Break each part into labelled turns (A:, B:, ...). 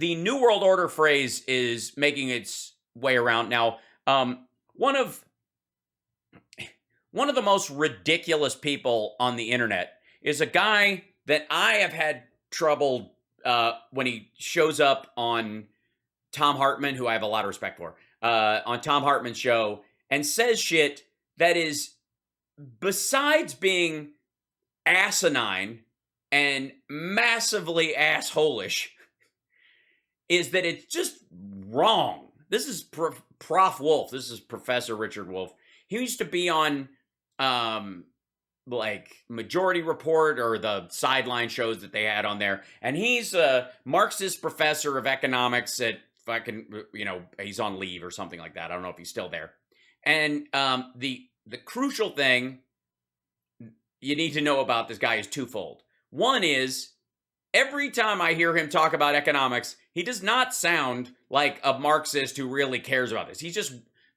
A: the New World Order phrase is making its way around now. One of the most ridiculous people on the internet is a guy that I have had trouble when he shows up on Tom Hartman, who I have a lot of respect for, on Tom Hartman's show, and says shit that is, besides being asinine and massively assholish, is that it's just wrong. This is Prof. Wolff. This is Professor Richard Wolff. He used to be on like Majority Report or the sideline shows that they had on there. And he's a Marxist professor of economics at fucking, he's on leave or something like that. I don't know if he's still there. And the crucial thing you need to know about this guy is twofold. One is, every time I hear him talk about economics, he does not sound like a Marxist who really cares about this. He's just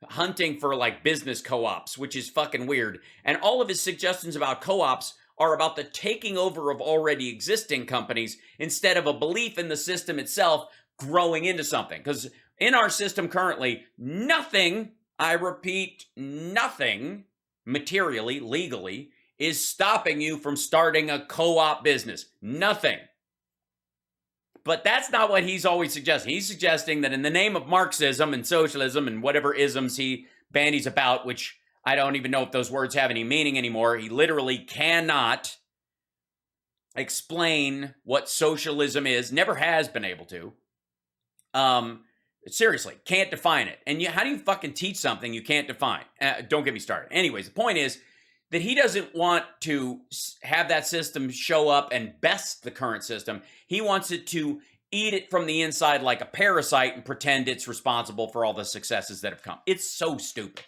A: hunting for like business co-ops, which is fucking weird. And all of his suggestions about co-ops are about the taking over of already existing companies instead of a belief in the system itself growing into something. Because in our system currently, nothing, I repeat, nothing materially, legally, is stopping you from starting a co-op business. Nothing. But that's not what he's always suggesting. He's suggesting that in the name of Marxism and socialism and whatever isms he bandies about, which I don't even know if those words have any meaning anymore, he literally cannot explain what socialism is, never has been able to. Seriously, can't define it. And how do you fucking teach something you can't define? Don't get me started. Anyways, the point is that he doesn't want to have that system show up and best the current system. He wants it to eat it from the inside like a parasite and pretend it's responsible for all the successes that have come. It's so stupid.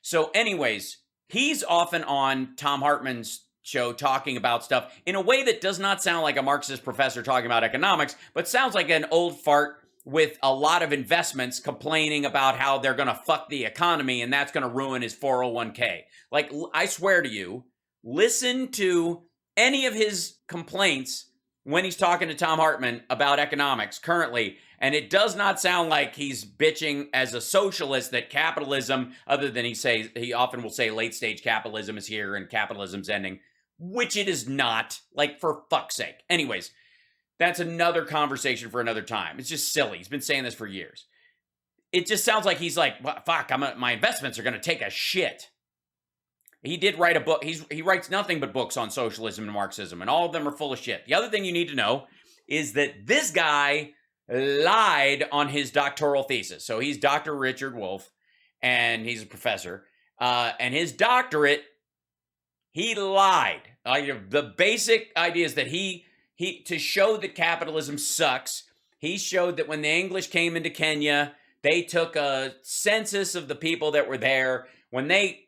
A: So anyways, he's often on Tom Hartman's show talking about stuff in a way that does not sound like a Marxist professor talking about economics, but sounds like an old fart with a lot of investments complaining about how they're going to fuck the economy and that's going to ruin his 401k. Like, I swear to you, listen to any of his complaints when he's talking to Tom Hartman about economics currently, and it does not sound like he's bitching as a socialist that capitalism, other than he often will say late stage capitalism is here and capitalism's ending, which it is not, like, for fuck's sake. Anyways, that's another conversation for another time. It's just silly. He's been saying this for years. It just sounds like he's like, well, fuck, my investments are going to take a shit. He did write a book. He writes nothing but books on socialism and Marxism, and all of them are full of shit. The other thing you need to know is that this guy lied on his doctoral thesis. So he's Dr. Richard Wolff, and he's a professor. And his doctorate, he lied. The basic idea is that he to show that capitalism sucks, he showed that when the English came into Kenya, they took a census of the people that were there. When they,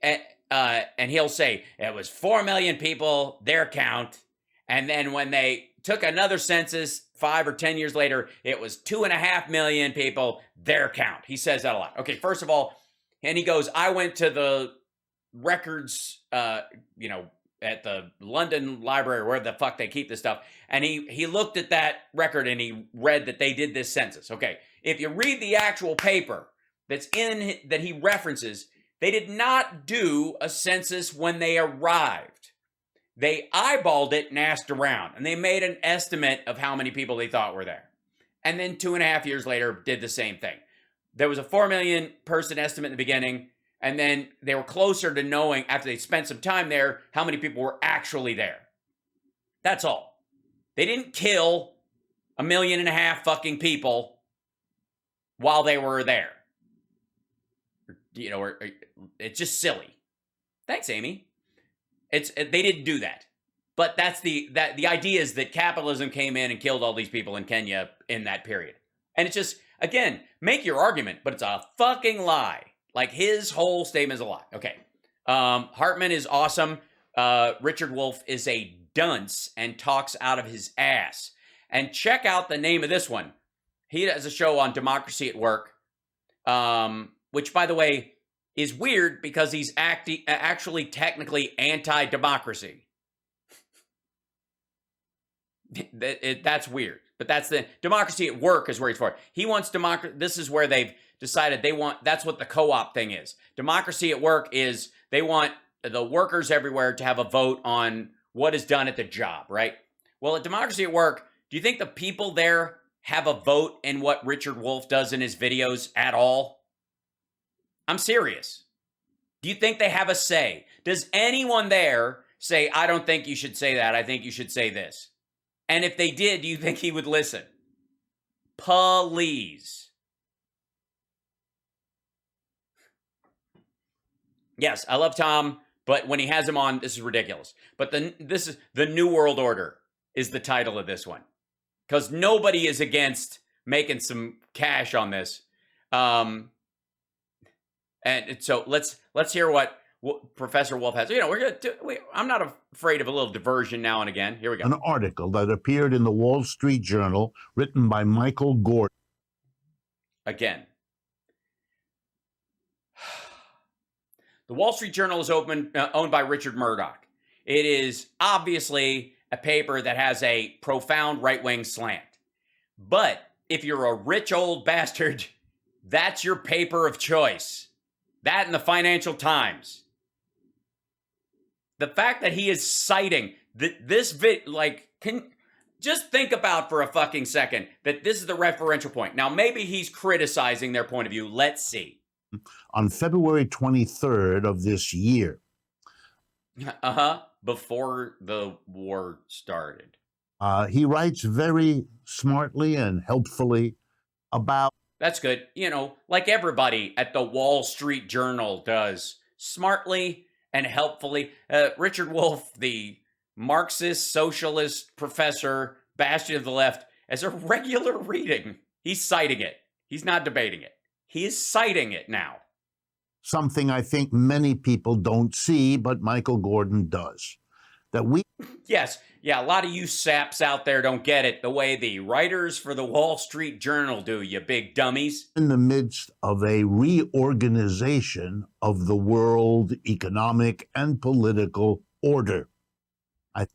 A: and he'll say, it was 4 million people, their count. And then when they took another census 5 or 10 years later, it was 2.5 million people, their count. He says that a lot. Okay, first of all, and he goes, I went to the records, at the London Library, where the fuck they keep this stuff. And he looked at that record and he read that they did this census. Okay, if you read the actual paper that he references, they did not do a census when they arrived. They eyeballed it and asked around, and they made an estimate of how many people they thought were there. And then 2.5 years later, did the same thing. There was a 4 million person estimate in the beginning, and then they were closer to knowing, after they spent some time there, how many people were actually there. That's all. They didn't kill 1.5 million fucking people while they were there. It's just silly. Thanks, Amy. They didn't do that. But that's the idea is that capitalism came in and killed all these people in Kenya in that period. And it's just, again, make your argument, but it's a fucking lie. Like, his whole statement is a lie. Okay. Hartman is awesome. Richard Wolff is a dunce and talks out of his ass. And check out the name of this one. He has a show on Democracy at Work, which, by the way, is weird because he's actually technically anti-democracy. That's weird. but that's the democracy at work is where he's for. He wants democracy. This is where they've decided they want. That's what the co-op thing is. Democracy at work is they want the workers everywhere to have a vote on what is done at the job, right? Well, at democracy at work, do you think the people there have a vote in what Richard Wolff does in his videos at all? I'm serious. Do you think they have a say? Does anyone there say, I don't think you should say that, I think you should say this? And if they did, do you think he would listen? Please. Yes, I love Tom, but when he has him on, this is ridiculous. But this is the New World Order is the title of this one. Because nobody is against making some cash on this. And so let's hear what Professor Wolff has. You know, I'm not afraid of a little diversion now and again. Here we go.
B: An article that appeared in the Wall Street Journal written by Michael Gordon.
A: Again. The Wall Street Journal is owned by Richard Murdoch. It is obviously a paper that has a profound right-wing slant. But if you're a rich old bastard, that's your paper of choice. That and the Financial Times. The fact that he is citing just think about for a fucking second that this is the referential point. Now, maybe he's criticizing their point of view. Let's see.
B: On February 23rd of this year.
A: Before the war started.
B: He writes very smartly and helpfully about...
A: That's good. You know, like everybody at the Wall Street Journal does. Smartly and helpfully. Richard Wolff, the Marxist, socialist professor, bastion of the left, as a regular reading. He's citing it. He's not debating it. He is citing it now.
B: Something I think many people don't see, but Michael Gordon does. That we...
A: Yes. Yeah, a lot of you saps out there don't get it the way the writers for the Wall Street Journal do, you big dummies.
B: In the midst of a reorganization of the world economic and political order.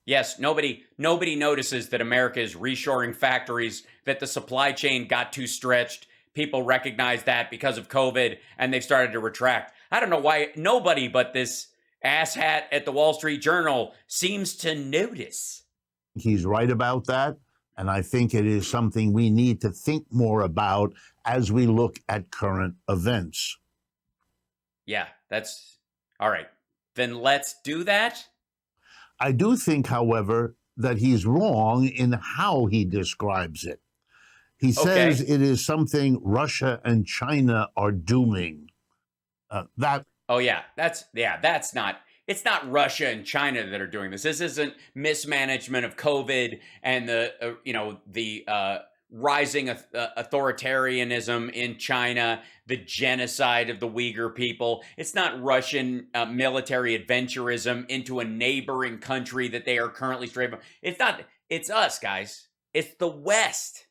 A: Yes, nobody notices that America is reshoring factories, that the supply chain got too stretched. People recognize that because of COVID, and they've started to retract. I don't know why nobody but this asshat at the Wall Street Journal seems to notice.
B: He's right about that, and I think it is something we need to think more about as we look at current events.
A: Yeah, that's all right. Then let's do that.
B: I do think, however, that he's wrong in how he describes it. He says it is something Russia and China are doing.
A: That's not. It's not Russia and China that are doing this. This isn't mismanagement of COVID and the rising authoritarianism in China, the genocide of the Uyghur people. It's not Russian military adventurism into a neighboring country that they are currently straying from. It's not. It's us, guys. It's the West.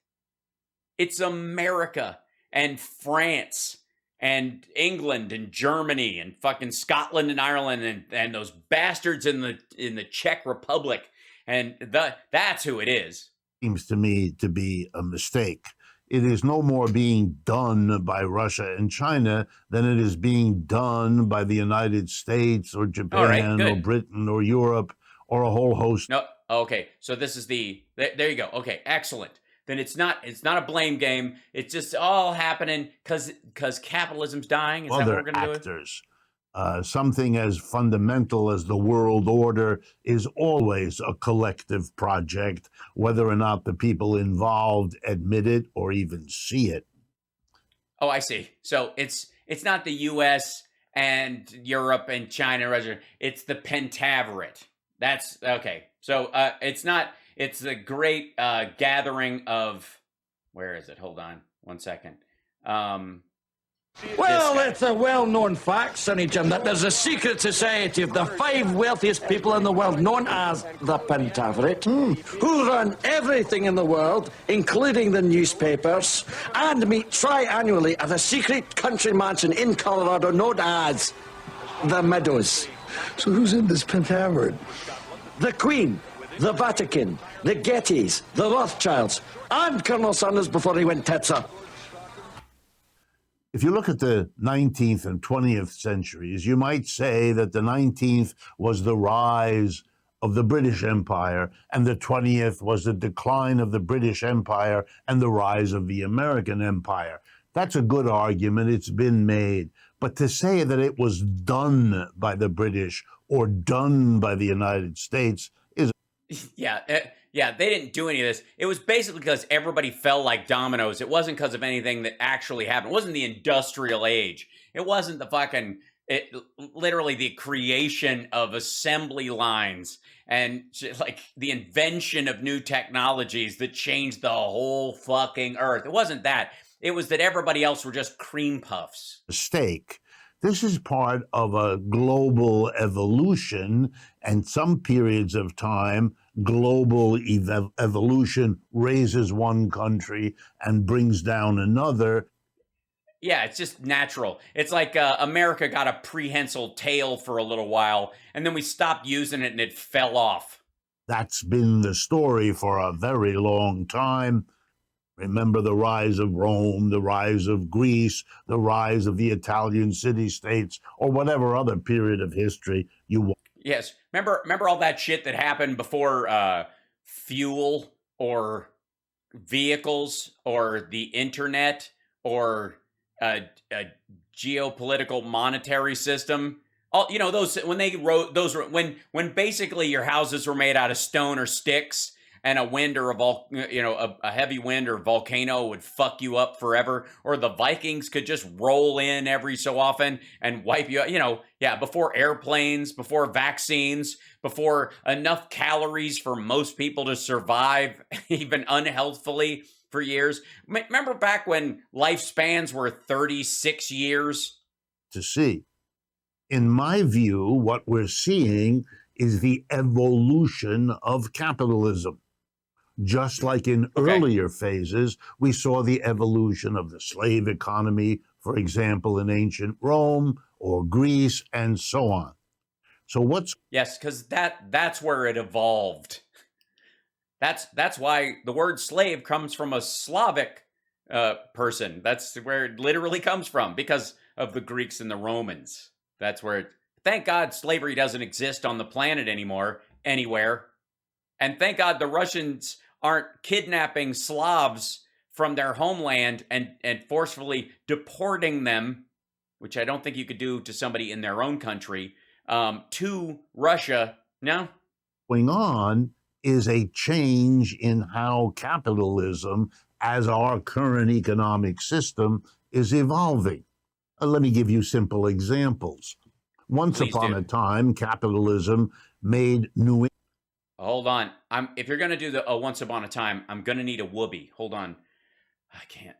A: It's America and France and England and Germany and fucking Scotland and Ireland and those bastards in the Czech Republic. And that's who it is.
B: Seems to me to be a mistake. It is no more being done by Russia and China than it is being done by the United States or Japan or Britain or Europe or a whole host.
A: No, okay. So this is there you go. Okay, excellent. Then it's not a blame game. It's just all happening because capitalism's dying. Is that what we're going to do?
B: Something as fundamental as the world order is always a collective project, whether or not the people involved admit it or even see it.
A: Oh, I see. So it's not the U.S. and Europe and China. It's the Pentaverate. That's okay. So it's not. It's the great gathering of, where is it? Hold on 1 second.
C: Well, it's a well-known fact, Sonny Jim, that there's a secret society of the 5 wealthiest people in the world, known as the Pentaverate, who run everything in the world, including the newspapers, and meet tri-annually at a secret country mansion in Colorado known as the Meadows.
D: So who's in this Pentaverate?
C: The Queen, the Vatican, the Gettys, the Rothschilds, and Colonel Sanders before he went Tetzer.
B: If you look at the 19th and 20th centuries, you might say that the 19th was the rise of the British Empire, and the 20th was the decline of the British Empire and the rise of the American Empire. That's a good argument. It's been made. But to say that it was done by the British or done by the United States is...
A: Yeah, they didn't do any of this. It was basically because everybody fell like dominoes. It wasn't because of anything that actually happened. It wasn't the industrial age. It wasn't the fucking... literally the creation of assembly lines and like the invention of new technologies that changed the whole fucking earth. It wasn't that. It was that everybody else were just cream puffs.
B: Mistake. This is part of a global evolution, and some periods of time, global evolution raises one country and brings down another.
A: Yeah, it's just natural. It's like America got a prehensile tail for a little while, and then we stopped using it and it fell off.
B: That's been the story for a very long time. Remember the rise of Rome, the rise of Greece, the rise of the Italian city-states, or whatever other period of history you want.
A: Yes. Remember all that shit that happened before fuel or vehicles or the internet or a geopolitical monetary system? All, you know, those when they wrote those were when basically your houses were made out of stone or sticks, and a wind or a heavy wind or volcano would fuck you up forever, or the Vikings could just roll in every so often and wipe you out. Before airplanes, before vaccines, before enough calories for most people to survive even unhealthfully for years. Remember back when lifespans were 36 years?
B: To see. In my view, what we're seeing is the evolution of capitalism. Just like in earlier phases, we saw the evolution of the slave economy, for example, in ancient Rome or Greece, and so on. So what's...
A: Yes, because that's where it evolved. That's why the word slave comes from a Slavic person. That's where it literally comes from, because of the Greeks and the Romans. That's where it... Thank God slavery doesn't exist on the planet anymore, anywhere. And thank God the Russians aren't kidnapping Slavs from their homeland and forcefully deporting them, which I don't think you could do to somebody in their own country, to Russia. No?
B: Going on is a change in how capitalism, as our current economic system, is evolving. Let me give you simple examples. Once upon a time, capitalism made New...
A: Hold on. If you're going to do the once upon a time, I'm going to need a whoopee. Hold on. I can't.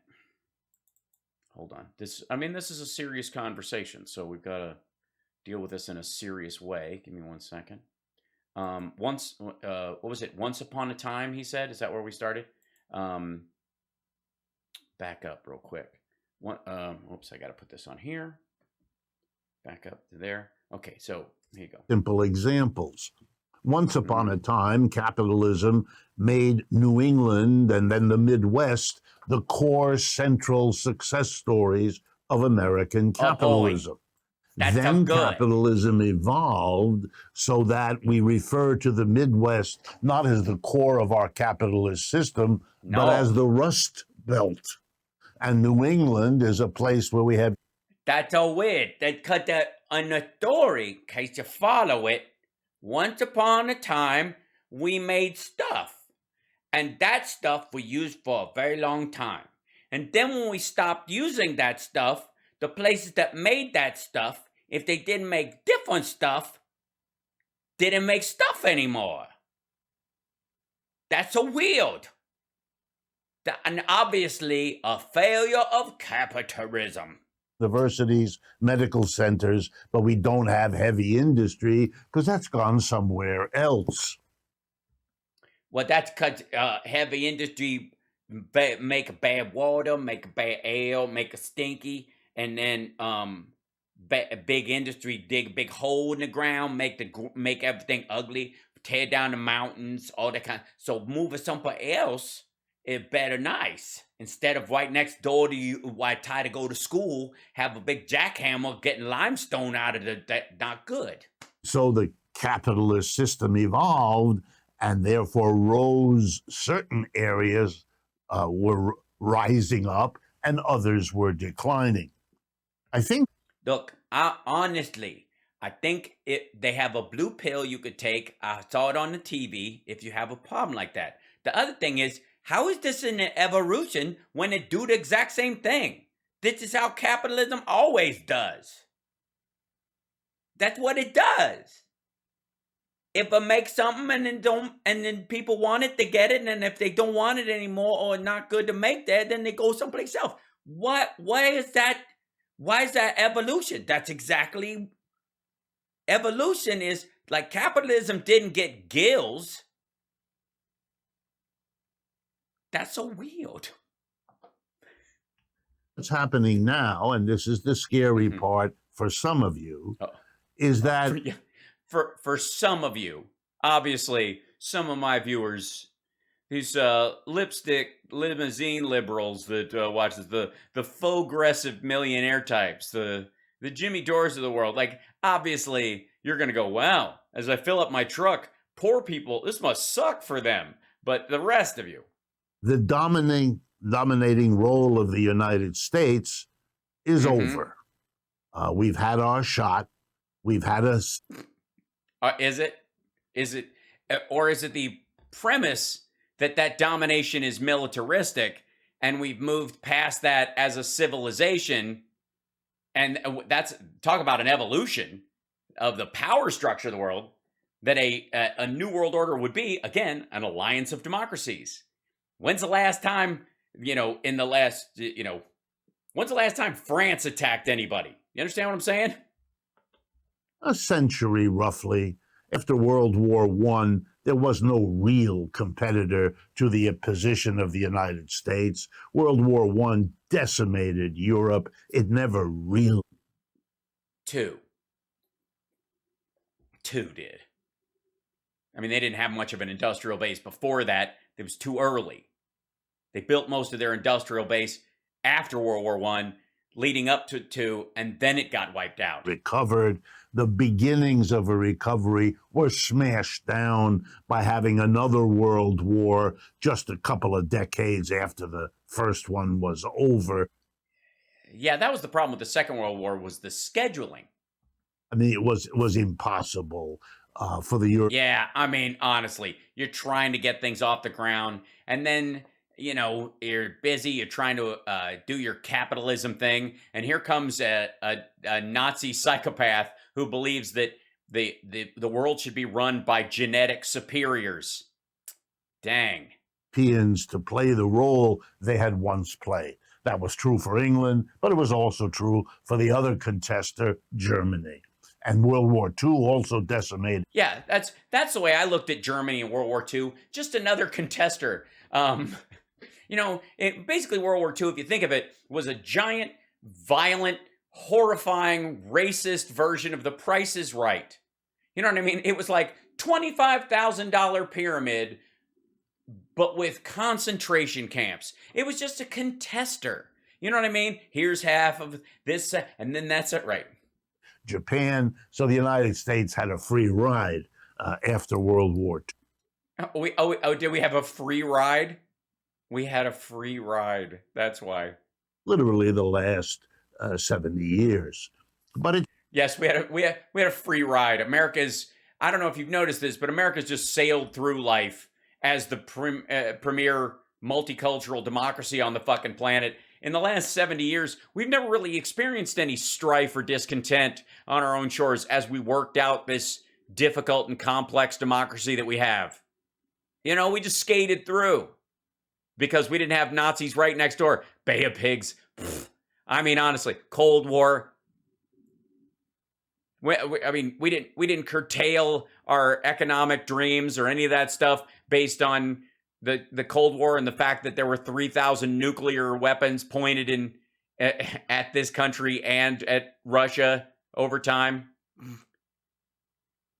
A: Hold on. This is a serious conversation, so we've got to deal with this in a serious way. Give me 1 second. What was it? Once upon a time, he said? Is that where we started? Back up real quick. Oops, I got to put this on here. Back up to there. Okay, so here you go.
B: Simple examples. Once upon a time, capitalism made New England and then the Midwest the core central success stories of American capitalism. Then capitalism evolved so that we refer to the Midwest not as the core of our capitalist system, but as the Rust Belt. And New England is a place where we have...
A: That's so weird. They cut that on the story, in case you follow it. Once upon a time, we made stuff. And that stuff we used for a very long time. And then when we stopped using that stuff, the places that made that stuff, if they didn't make different stuff, didn't make stuff anymore. That's so weird. And obviously a failure of capitalism.
B: Universities, medical centers, but we don't have heavy industry because that's gone somewhere else.
A: Well, that's because heavy industry make bad water, make bad ale, make it stinky, and then big industry dig a big hole in the ground, make everything ugly, tear down the mountains, all that kind. So move it somewhere else is better nice. Instead of right next door to you, why try to go to school, have a big jackhammer getting limestone out of that not good.
B: So the capitalist system evolved, and therefore rose certain areas were rising up and others were declining. I think.
A: Look, honestly, I think they have a blue pill you could take. I saw it on the TV if you have a problem like that. The other thing is, how is this an evolution when it do the exact same thing? This is how capitalism always does. That's what it does. If it makes something and then people want it, they get it, and then if they don't want it anymore or not good to make that, then they go someplace else. Why is that? Why is that evolution? That's exactly evolution is like capitalism didn't get gills. That's so weird.
B: What's happening now, and this is the scary part for some of you, is that
A: for some of you, obviously, some of my viewers, these lipstick limousine liberals that watches the faux-aggressive millionaire types, the Jimmy Dores of the world, like, obviously, you're going to go, wow, as I fill up my truck, poor people, this must suck for them. But the rest of you.
B: The dominating role of the United States is over. We've had our shot. We've had us.
A: Is it, or is it the premise that domination is militaristic and we've moved past that as a civilization? And that's, talk about an evolution of the power structure of the world, that a new world order would be, again, an alliance of democracies. When's the last time, when's the last time France attacked anybody? You understand what I'm saying?
B: A century, roughly. After World War I, there was no real competitor to the position of the United States. World War I decimated Europe. It never really...
A: Two did. I mean, they didn't have much of an industrial base before that. It was too early. They built most of their industrial base after World War I, leading up to two, and then it got wiped out.
B: Recovered. The beginnings of a recovery were smashed down by having another world war just a couple of decades after the first one was over.
A: Yeah, that was the problem with the Second World War, was the scheduling.
B: I mean, it was impossible for the Europe.
A: Yeah, I mean, honestly, you're trying to get things off the ground, and then, you're busy, you're trying to do your capitalism thing, and here comes a Nazi psychopath who believes that the world should be run by genetic superiors. Dang.
B: Europeans to play the role they had once played. That was true for England, but it was also true for the other contester, Germany. And World War II also decimated.
A: Yeah, that's the way I looked at Germany in World War II. Just another contester. Basically World War II, if you think of it, was a giant, violent, horrifying, racist version of The Price is Right. You know what I mean? It was like $25,000 pyramid, but with concentration camps. It was just a contester. You know what I mean? Here's half of this, and then that's it, right?
B: Japan. So the United States had a free ride after World War II.
A: Did we have a free ride? We had a free ride. That's why.
B: Literally the last 70 years. But
A: yes, we had a free ride. America's, I don't know if you've noticed this, but America's just sailed through life as the premier multicultural democracy on the fucking planet. In the last 70 years, we've never really experienced any strife or discontent on our own shores as we worked out this difficult and complex democracy that we have. We just skated through because we didn't have Nazis right next door. Bay of Pigs. Pfft. I mean, honestly, Cold War. We didn't curtail our economic dreams or any of that stuff based on the Cold War and the fact that there were 3,000 nuclear weapons pointed at this country and at Russia over time.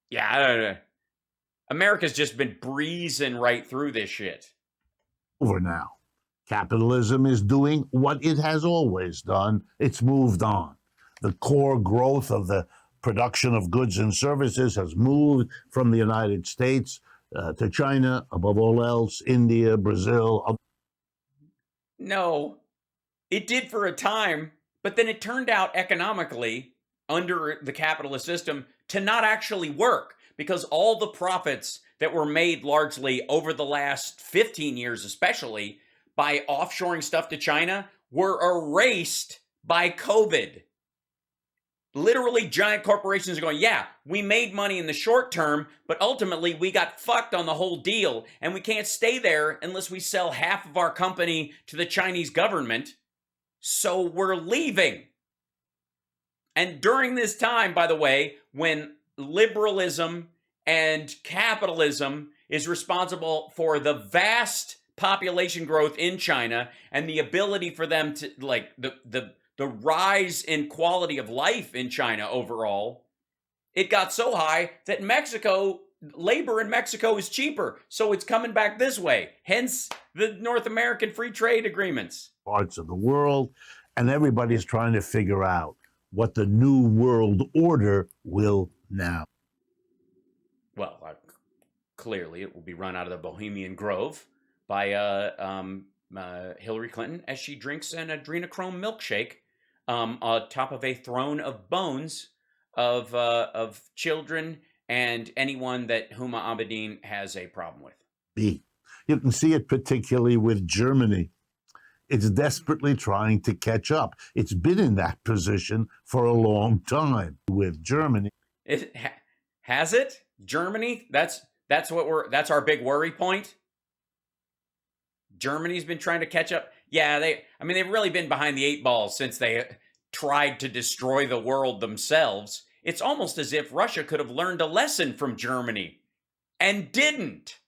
A: Yeah, I don't know. America's just been breezing right through this shit.
B: Over now. Capitalism is doing what it has always done. It's moved on. The core growth of the production of goods and services has moved from the United States to China, above all else, India, Brazil.
A: No, it did for a time, but then it turned out economically under the capitalist system to not actually work, because all the profits that were made largely over the last 15 years, especially by offshoring stuff to China, were erased by COVID. Literally, giant corporations are going, yeah, we made money in the short term, but ultimately we got fucked on the whole deal, and we can't stay there unless we sell half of our company to the Chinese government, so we're leaving. And during this time, by the way, when liberalism and capitalism is responsible for the vast population growth in China and the ability for them to, like, the rise in quality of life in China overall, it got so high that labor in Mexico is cheaper. So it's coming back this way. Hence the North American free trade agreements.
B: Parts of the world, and everybody's trying to figure out what the new world order will now.
A: Well, clearly it will be run out of the Bohemian Grove by Hillary Clinton as she drinks an adrenochrome milkshake on top of a throne of bones of children and anyone that Huma Abedin has a problem with.
B: You can see it particularly with Germany. It's desperately trying to catch up. It's been in that position for a long time with Germany.
A: Has it? Germany? That's our big worry point. Germany's been trying to catch up. Yeah, they've really been behind the 8 ball since they tried to destroy the world themselves. It's almost as if Russia could have learned a lesson from Germany and didn't.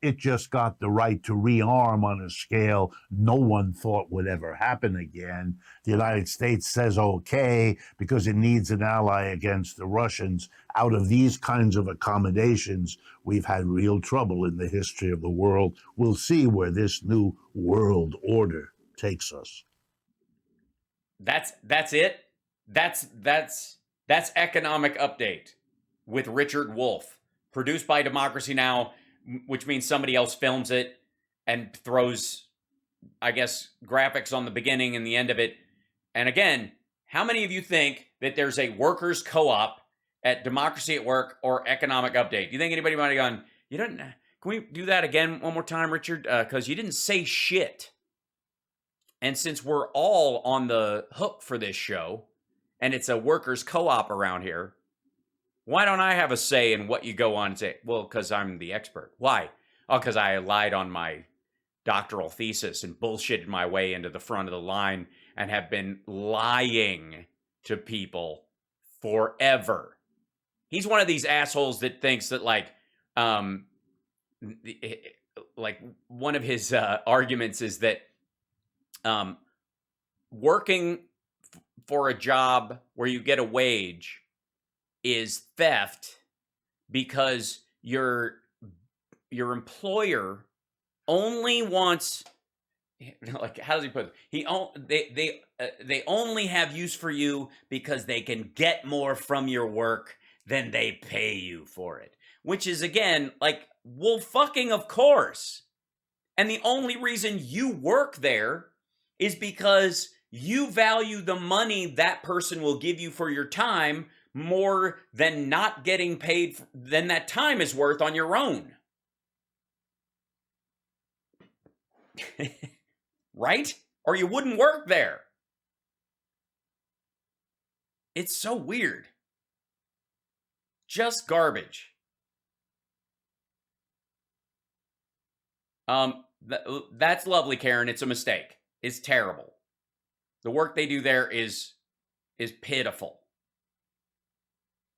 B: It just got the right to rearm on a scale no one thought would ever happen again. The United States says okay because it needs an ally against the Russians. Out of these kinds of accommodations, we've had real trouble in the history of the world. We'll see where this new world order takes us.
A: That's it. That's Economic Update with Richard Wolff, produced by Democracy Now!, which means somebody else films it and throws, I guess, graphics on the beginning and the end of it. And again, how many of you think that there's a workers' co-op at Democracy at Work or Economic Update? Do you think anybody might have gone, can we do that again one more time, Richard? Because you didn't say shit. And since we're all on the hook for this show, and it's a workers' co-op around here, why don't I have a say in what you go on and say? Well, because I'm the expert. Why? Oh, because I lied on my doctoral thesis and bullshitted my way into the front of the line and have been lying to people forever. He's one of these assholes that thinks that, like one of his arguments is that working for a job where you get a wage is theft because your employer only wants, like, how does he put it? They only have use for you because they can get more from your work than they pay you for it, which is, again, like, well, fucking of course. And the only reason you work there is because you value the money that person will give you for your time more than not getting paid than that time is worth on your own. Right? Or you wouldn't work there. It's so weird. Just garbage. That's lovely, Karen. It's a mistake. It's terrible. The work they do there is pitiful.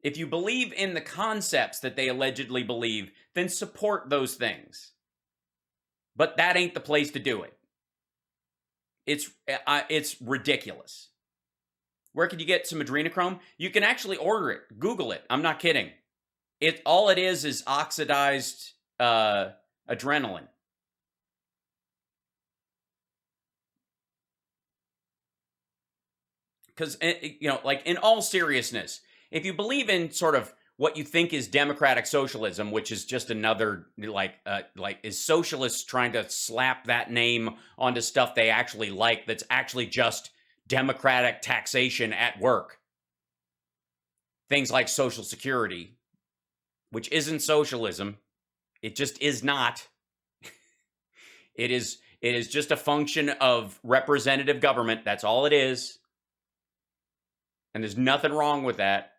A: If you believe in the concepts that they allegedly believe, then support those things. But that ain't the place to do it. It's ridiculous. Where can you get some adrenochrome? You can actually order it. Google it. I'm not kidding. all it is oxidized adrenaline. Because, like, in all seriousness, if you believe in sort of what you think is democratic socialism, which is just another, is socialists trying to slap that name onto stuff they actually like that's actually just democratic taxation at work. Things like Social Security, which isn't socialism. It just is not. It is just a function of representative government. That's all it is. And there's nothing wrong with that.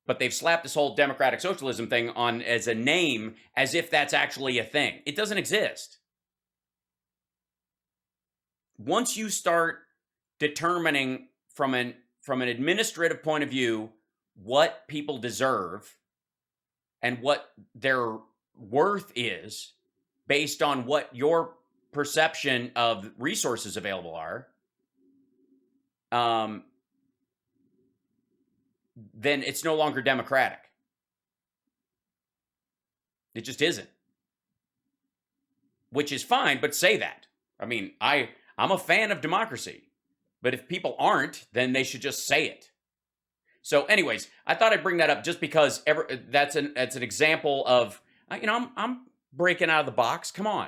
A: But they've slapped this whole democratic socialism thing on as a name as if that's actually a thing. It doesn't exist. Once you start determining from an administrative point of view what people deserve and what their worth is based on what your perception of resources available are, then it's no longer democratic. It just isn't. Which is fine, but say that. I mean, I'm a fan of democracy, but if people aren't, then they should just say it. So anyways, I thought I'd bring that up just because that's an example of, I'm breaking out of the box. Come on.